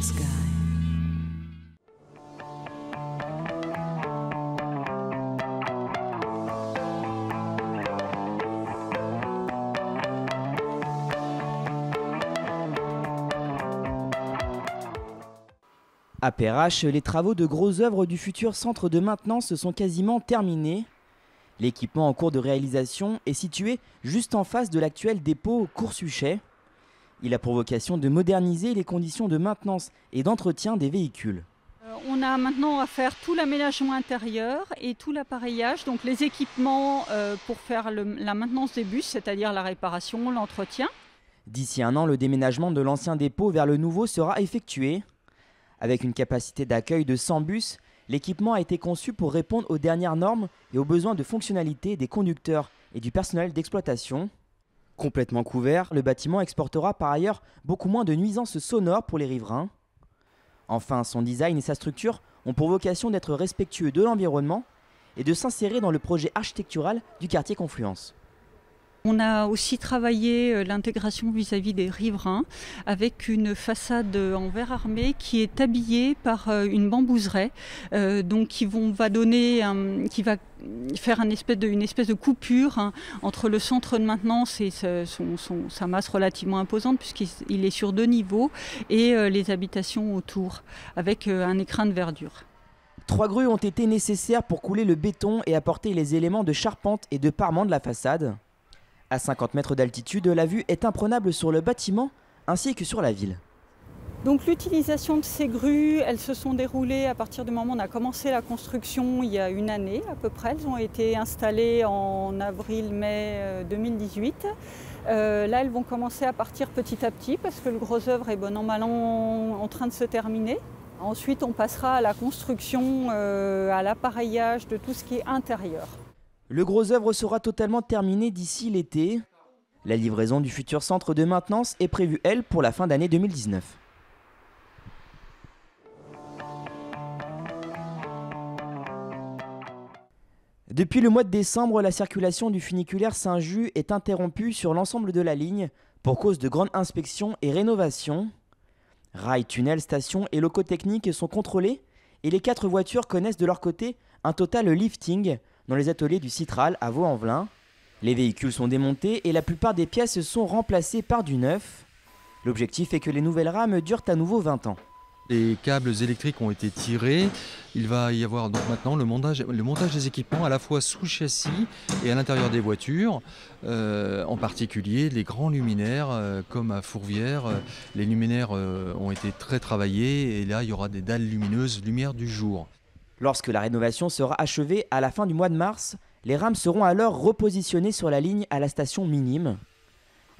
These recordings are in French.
the sky. À Perrache, les travaux de grosses œuvres du futur centre de maintenance sont quasiment terminés. L'équipement en cours de réalisation est situé juste en face de l'actuel dépôt Coursuchet. Il a pour vocation de moderniser les conditions de maintenance et d'entretien des véhicules. On a maintenant à faire tout l'aménagement intérieur et tout l'appareillage, donc les équipements pour faire la maintenance des bus, c'est-à-dire la réparation, l'entretien. D'ici un an, le déménagement de l'ancien dépôt vers le nouveau sera effectué. Avec une capacité d'accueil de 100 bus, l'équipement a été conçu pour répondre aux dernières normes et aux besoins de fonctionnalité des conducteurs et du personnel d'exploitation. Complètement couvert, le bâtiment exportera par ailleurs beaucoup moins de nuisances sonores pour les riverains. Enfin, son design et sa structure ont pour vocation d'être respectueux de l'environnement et de s'insérer dans le projet architectural du quartier Confluence. On a aussi travaillé l'intégration vis-à-vis des riverains avec une façade en verre armé qui est habillée par une bambouseraie, donc qui va faire une espèce de coupure entre le centre de maintenance et sa masse relativement imposante puisqu'il est sur 2 niveaux et les habitations autour avec un écrin de verdure. 3 grues ont été nécessaires pour couler le béton et apporter les éléments de charpente et de parement de la façade. À 50 mètres d'altitude, la vue est imprenable sur le bâtiment ainsi que sur la ville. Donc l'utilisation de ces grues, elles se sont déroulées à partir du moment où on a commencé la construction il y a 1 année à peu près. Elles ont été installées en avril-mai 2018. Là, elles vont commencer à partir petit à petit parce que le gros œuvre est bon an mal an en train de se terminer. Ensuite, on passera à la construction, à l'appareillage de tout ce qui est intérieur. Le gros œuvre sera totalement terminé d'ici l'été. La livraison du futur centre de maintenance est prévue, elle, pour la fin d'année 2019. Depuis le mois de décembre, la circulation du funiculaire Saint-Just est interrompue sur l'ensemble de la ligne pour cause de grandes inspections et rénovations. Rails, tunnels, stations et locaux techniques sont contrôlés et les 4 voitures connaissent de leur côté un total lifting dans les ateliers du Citral à Vaux-en-Velin. Les véhicules sont démontés et la plupart des pièces sont remplacées par du neuf. L'objectif est que les nouvelles rames durent à nouveau 20 ans. Les câbles électriques ont été tirés. Il va y avoir donc maintenant le montage des équipements à la fois sous châssis et à l'intérieur des voitures. En particulier les grands luminaires comme à Fourvière. Les luminaires ont été très travaillés et là il y aura des dalles lumineuses, lumière du jour. Lorsque la rénovation sera achevée à la fin du mois de mars, les rames seront alors repositionnées sur la ligne à la station minime.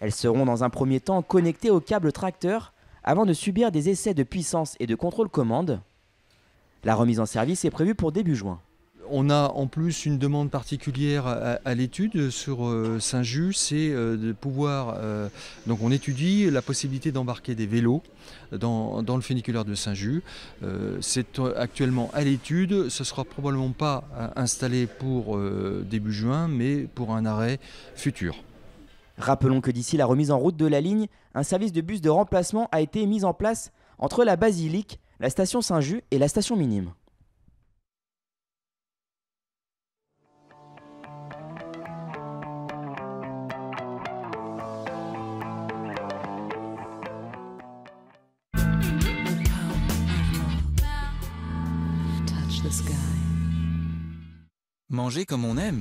Elles seront dans un premier temps connectées au câble tracteur avant de subir des essais de puissance et de contrôle commande. La remise en service est prévue pour début juin. On a en plus une demande particulière à l'étude sur Saint-Just, c'est de pouvoir, donc on étudie la possibilité d'embarquer des vélos dans le funiculaire de Saint-Just. C'est actuellement à l'étude, ce ne sera probablement pas installé pour début juin, mais pour un arrêt futur. Rappelons que d'ici la remise en route de la ligne, un service de bus de remplacement a été mis en place entre la Basilique, la station Saint-Just et la station minime. Touch the sky. Manger comme on aime.